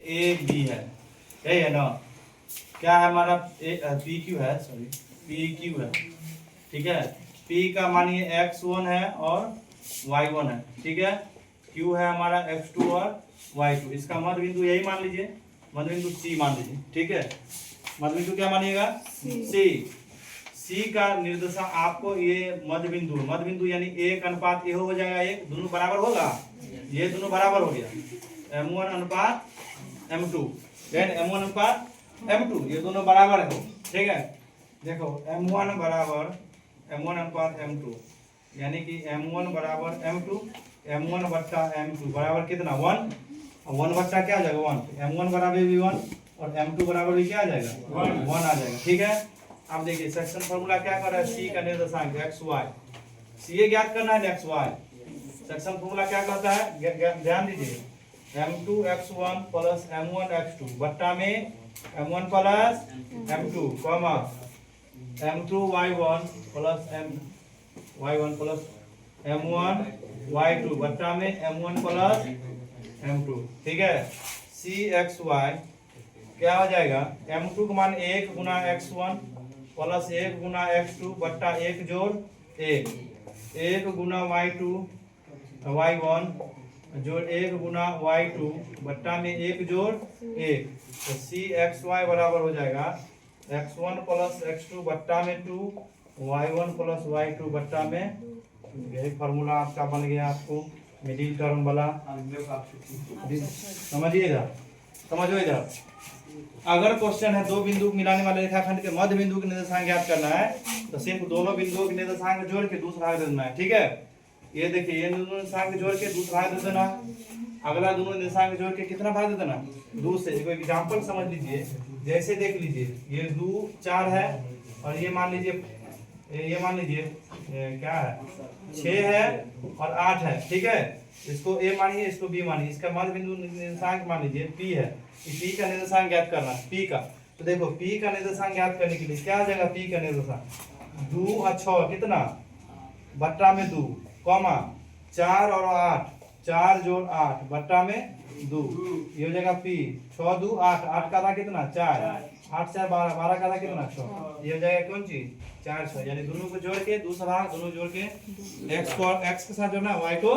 A B है, यही है ना। क्या है हमारा पी क्यू है, सॉरी पी क्यू है, ठीक है। पी का मानिए x1 है और y1 है, ठीक है। क्यू है हमारा x2 और y2। इसका मध्य बिंदु यही मान लीजिए, मध्य बिंदु सी मान लीजिए, ठीक है। मध्य बिंदु क्या मानिएगा, सी। सी का निर्देशांक आपको ये मध्य बिंदु यानी एक अनुपात ए हो जाएगा, एक दोनों बराबर होगा, ये दोनों बराबर हो गया, m1 अनुपात m2, देन m1 अनुपात m2, ये दोनों बराबर है, ठीक है। देखो m1 बराबर m1 अनुपात m2, यानी कि m1 बराबर m2, m1 बट्टा m2 बराबर कितना 1, 1 बट्टा क्या आ जाएगा 1, m1 बराबर भी 1 और m2 बराबर भी क्या आ जाएगा 1 आ जाएगा, ठीक है। अब देखिए सेक्शन फार्मूला क्या कर रहा है, सी का निर्देशांक xy, सी ज्ञात करना है xy। सेक्शन फार्मूला क्या कहता है, ध्यान दीजिए, m2 x1 plus m1 x2 बट्टा में m1 plus m2 comma m2 y1 plus y1 plus m1 y2 बट्टा में m1 प्लस m2, ठीक है। सी एक्स वाई क्या हो जाएगा, m2 का मान 1 गुना x1 प्लस 1 गुना x2 बट्टा 1 जोड़ 1, 1 गुना y2 y1 जोड़ 1 गुना y2 बट्टा में 1 जोड़ 1, तो सी एक्स वाई बराबर हो जाएगा x1 प्लस x2 बट्टा में 2, y1 प्लस y2 बट्टा में, यही फार्मूला आपका बन गया, आपको मिडिल टर्म वाला समझिएगा, समझो इधर। अगर क्वेश्चन है दो बिंदु मिलाने वाले रेखाखंड के मध्य बिंदु के निर्देशांक ज्ञात करना है, तो सिर्फ दोनों बिंदुओं के निर्देशांक जोड़ के दूसरा भाग दे देना है, ठीक है। ये देखिए, ये दोनों निर्देशांक जोड़ के दूसरा भाग दे देना, अगला दोनों निर्देशांक जोड़ के कितना भाग दे देना 2 से। एक एग्जांपल समझ लीजिए, जैसे देख लीजिए, ये 2 4 है और ये मान लीजिए क्या है 6 है और 8 है, ठीक है। इसको ए मानिए, इसको बी मानिए, इसका मध्य बिंदु निर्देशांक मान लीजिए पी है, पी का निर्देशांक ज्ञात करना है पी का। तो देखो पी का निर्देशांक ज्ञात करने के लिए क्या आ जाएगा, पी का निर्देशांक 2 और 6 कितना बट्टा में 2 कॉमा 4 और 8, 4 जोड़ 8 बट्टा में 2, ये हो जाएगा पी। 6 2 8, 8 का था कितना 4, 8 4 12, 12 का था कितना 6, ये हो जाएगा कौन चीज 4 6, यानी दोनों को जोड़ के दूसरा भाग दोनों जोड़ के x को x के साथ जोड़ना, y को